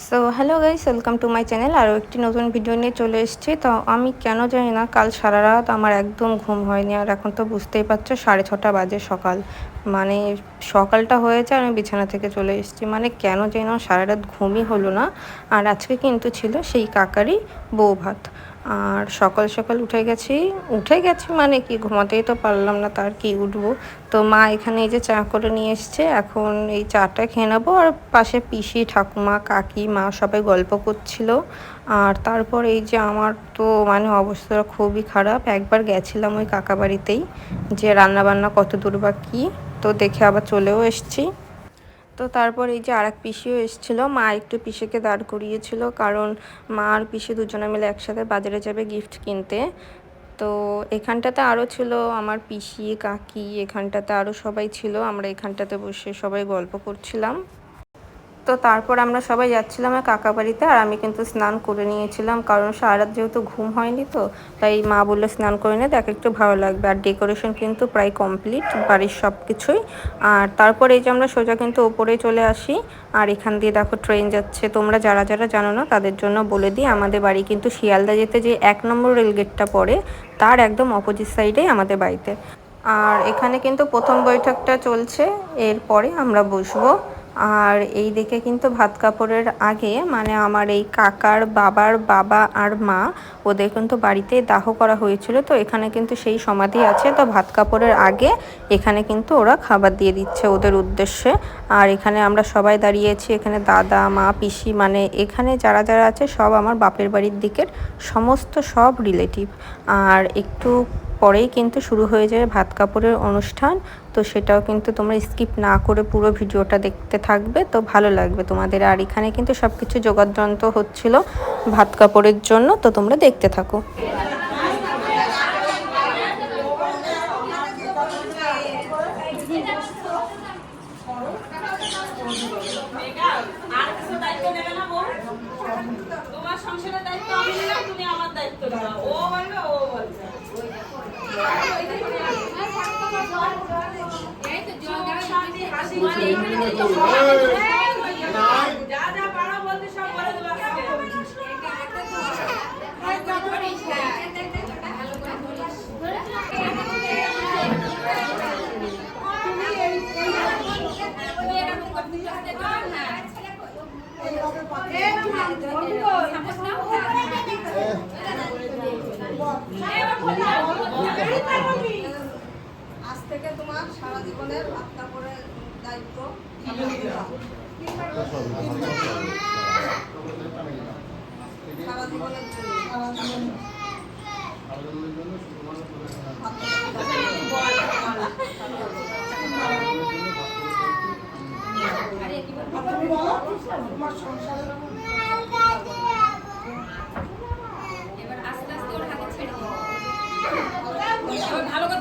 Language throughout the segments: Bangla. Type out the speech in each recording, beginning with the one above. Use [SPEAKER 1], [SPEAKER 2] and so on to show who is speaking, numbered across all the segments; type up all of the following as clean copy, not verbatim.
[SPEAKER 1] So hello guys, welcome to my channel. আরও একটি নতুন ভিডিও নিয়ে চলে এসেছি। তো আমি কেন জানি না কাল সারা রাত আমার একদম ঘুম হয়নি। আর এখন তো বুঝতেই পারছো 6:30 বাজে সকাল, মানে সকালটা হয়েছে আমি বিছানা থেকে চলে এসেছি। মানে কেন জানি না সারা রাত ঘুমই হলো না। আর আজকে কিন্তু ছিল সেই কাকারই বউ ভাত। আর সকাল সকাল উঠে গেছি মানে কি, ঘুমাতেই তো পারলাম না, তার কি উঠবো। তো মা এখানে এই যে চা করে নিয়ে এসছে, এখন এই চাটা খেয়ে নেবো। আর পাশে পিসি, ঠাকুমা, কাকি, মা সবাই গল্প করছিল। আর তারপর এই যে আমার তো মানে অবস্থা খুবই খারাপ। একবার গেছিলাম ওই কাকা বাড়িতেই, যে রান্নাবান্না কত দূর বা কী, তো দেখে আবার চলেও এসছি। তো তারপর এই যে আরেক পিসিও এসেছিলো, মা একটু পিসিকে দাঁড় করিয়েছিল, কারণ মা আর পিসি দুজনে মিলে একসাথে বাজারে যাবে গিফট কিনতে। তো এখানটাতে আরও ছিল আমার পিসি, কাকি, এখানটাতে আরও সবাই ছিল। আমরা এখানটাতে বসে সবাই গল্প করছিলাম। তো তারপর আমরা সবাই যাচ্ছিলাম কাকা বাড়িতে। আর আমি কিন্তু স্নান করে নিয়েছিলাম, কারণ সারা রাত যেহেতু ঘুম হয়নি, তো তাই মা বললো স্নান করে নে, দেখ একটু ভালো লাগবে। আর ডেকোরেশন কিন্তু প্রায় কমপ্লিট, বাড়ির সব কিছুই। আর তারপর এই যে আমরা সোজা কিন্তু ওপরে চলে আসি। আর এখান দিয়ে দেখো ট্রেন যাচ্ছে। তোমরা যারা যারা জানো না তাদের জন্য বলে দিই, আমাদের বাড়ি কিন্তু শিয়ালদা যেতে যে 1 নম্বর রেলগেটটা পড়ে, তার একদম অপোজিট সাইডেই আমাদের বাড়িতে। আর এখানে কিন্তু প্রথম বৈঠকটা চলছে, এরপরে আমরা বসবো। আর এই দিকে কিন্তু ভাত কাপড়ের আগে, মানে আমার এই কাকার বাবার বাবা আর মা, ওদের কিন্তু বাড়িতে দাহ করা হয়েছিল। তো এখানে কিন্তু সেই সমাধি আছে। তো ভাত কাপড়ের আগে এখানে কিন্তু ওরা খাবার দিয়ে দিচ্ছে ওদের উদ্দেশ্যে। আর এখানে আমরা সবাই দাঁড়িয়েছি, এখানে দাদা, মা, পিসি, মানে এখানে যারা যারা আছে সব আমার বাপের বাড়ির দিকের সমস্ত সব রিলেটিভ। আর একটু পরেই কিন্তু শুরু হয়ে যাবে ভাত কাপড়ের অনুষ্ঠান। তো সেটাও কিন্তু তোমরা স্কিপ না করে পুরো ভিডিওটা দেখতে থাকবে, তো ভালো লাগবে তোমাদের। আর এখানে কিন্তু সব কিছু যোগাযন্ত্র হচ্ছিল ভাত কাপড়ের জন্য, তো তোমরা দেখতে থাকো। তোমার সংসারের দায়িত্ব আমি নিলাম, তুমি আমার দায়িত্ব নাও। ও বলবে, ও বলবে। যা যা পারো বলতে সব বলে দেবো। আজ থেকে তোমার সারা জীবনের ভাত কাপড়ের দায়িত্ব সারা জীবনের এবার আস্তে আস্তে ওর হাতে ছেড়ে দিই। ভালো করে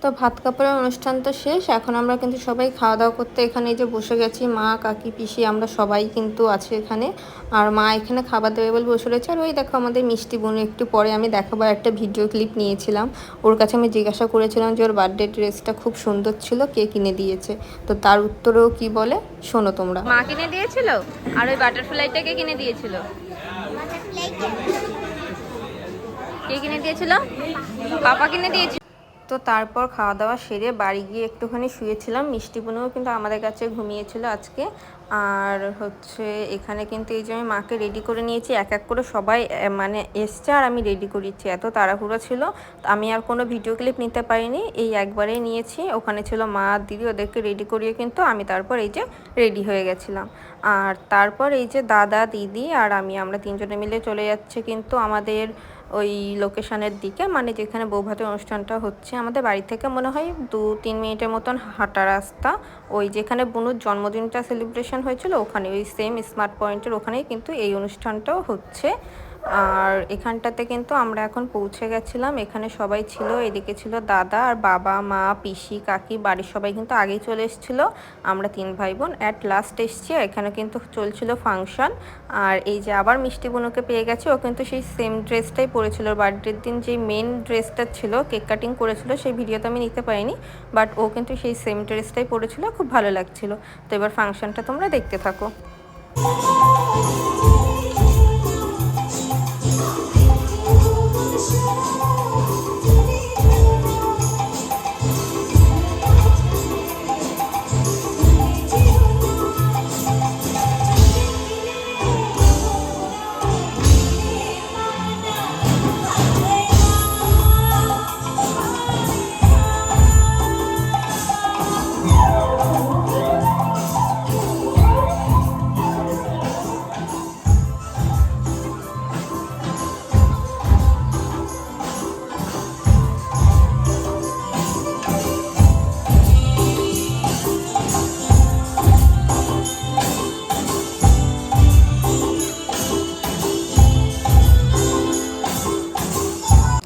[SPEAKER 1] তো ভাত কাপড়ের অনুষ্ঠান তো শেষ, এখন আমরা কিন্তু সবাই খাওয়া দাওয়া করতে এখানে এই যে বসে গেছি। মা, কাকি, পিসি, আমরা সবাই কিন্তু আছে এখানে। আর মা এখানে খাবার দেবে বলে বসে রয়েছে। আর ওই দেখো আমাদের মিষ্টি বোন, একটু পরে আমি দেখাবার একটা ভিডিও ক্লিপ নিয়েছিলাম। ওর কাছে আমি জিজ্ঞাসা করেছিলাম যে ওর বার্থডে ড্রেসটা খুব সুন্দর ছিল, কে কিনে দিয়েছে। তো তার উত্তরেও কি বলে শোনো তোমরা। মা কিনে দিয়েছিল। আর ওই বাটারফ্লাইটা কে কিনে দিয়েছিল? কে কিনে দিয়েছিল? পাপা কিনে দিয়েছিল। তো তারপর খাওয়া দাওয়া সেরে বাড়ি গিয়ে একটুখানি শুয়েছিলাম। মিষ্টি বোনও কিন্তু আমাদের কাছে ঘুমিয়েছিল আজকে। আর হচ্ছে এখানে কিন্তু এই যে আমি মাকে রেডি করে নিয়েছি, এক এক করে সবাই মানে এসছে আর আমি রেডি করেছি। এত তাড়াহুড়ো ছিল, আমি আর কোনো ভিডিও ক্লিপ নিতে পারিনি, এই একবারেই নিয়েছি। ওখানে ছিল মা আর দিদি, ওদেরকে রেডি করিয়ে কিন্তু আমি তারপর এই যে রেডি হয়ে গেছিলাম। আর তারপর এই যে দাদা, দিদি আর আমরা তিনজনে মিলে চলে যাচ্ছে কিন্তু আমাদের ওই লোকেশনের দিকে, মানে যেখানে বৌভাতের অনুষ্ঠানটা হচ্ছে। আমাদের বাড়ি থেকে মনে হয় 2-3 মিনিটের মতন হাঁটা রাস্তা। ওই যেখানে বুনুর জন্মদিনটা সেলিব্রেশন হয়েছিল ওখানে, ওই সেম স্মার্ট পয়েন্টের ওখানেই কিন্তু এই অনুষ্ঠানটাও হচ্ছে। আর এখানটাতে কিন্তু আমরা এখন পৌঁছে গেছিলাম। এখানে সবাই ছিল, এদিকে ছিল দাদা আর বাবা মা পিসি কাকি, বাড়ির সবাই কিন্তু আগেই চলে এসেছিলো। আমরা 3 ভাই বোন অ্যাট লাস্ট এসছি। এখানে কিন্তু চলছিল ফাংশন। আর এই যে আবার মিষ্টি বুনুকে পেয়ে গেছে, ও কিন্তু সেই সেম ড্রেসটাই পরেছিল। বার্থডের দিন যে মেন ড্রেসটা ছিল, কেক কাটিং করেছিল, সেই ভিডিওটা আমি নিতে পারিনি, বাট ও কিন্তু সেই সেম ড্রেসটাই পরেছিল, খুব ভালো লাগছিল। তো এবার ফাংশনটা তোমরা দেখতে থাকো।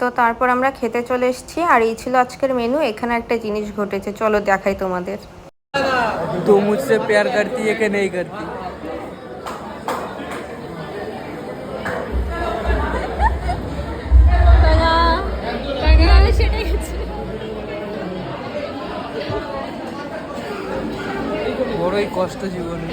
[SPEAKER 1] তো তারপর আমরা খেতে চলে এসেছি, আর এই ছিল আজকের মেনু। এখানে একটা জিনিস ঘটেছে, চলো দেখাই তোমাদের।
[SPEAKER 2] তো মুঝসে প্যার করতি है कि नहीं करती? বড়ই কষ্ট জীবনে।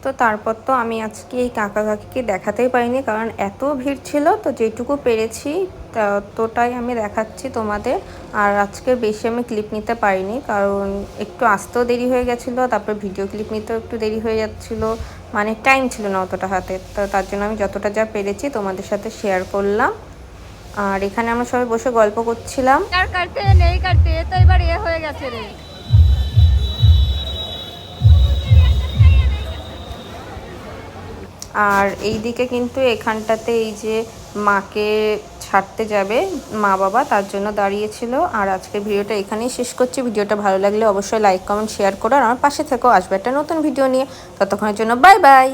[SPEAKER 1] তো তারপর তো আমি আজকে এই কাকা কাকিকে দেখাতেই পারিনি, কারণ এত ভিড় ছিল। তো যেটুকু পেরেছি ততটাই আমি দেখাচ্ছি তোমাদের। আর আজকে বেশি আমি ক্লিপ নিতে পারিনি, কারণ একটু আসতেও দেরি হয়ে গেছিলো, তারপর ভিডিও ক্লিপ নিতেও একটু দেরি হয়ে যাচ্ছিলো, মানে টাইম ছিল না অতটা হাতে। তো তার জন্য আমি যতটা যা পেরেছি তোমাদের সাথে শেয়ার করলাম। আর এখানে আমরা সবাই বসে গল্প করছিলাম।
[SPEAKER 3] তো এবার এ হয়ে গেছে রে।
[SPEAKER 1] আর এই দিকে কিন্তু এখানটাতে এই যে মাকে ছাড়তে যাবে মা বাবা, তার জন্য দাঁড়িয়েছিল। আর আজকে ভিডিওটা এখানেই শেষ করছি। ভিডিওটা ভালো লাগলে অবশ্যই লাইক কমেন্ট শেয়ার করো, আর আমার পাশে থেকেও। আসবে একটা নতুন ভিডিও নিয়ে, ততক্ষণের জন্য বাই বাই।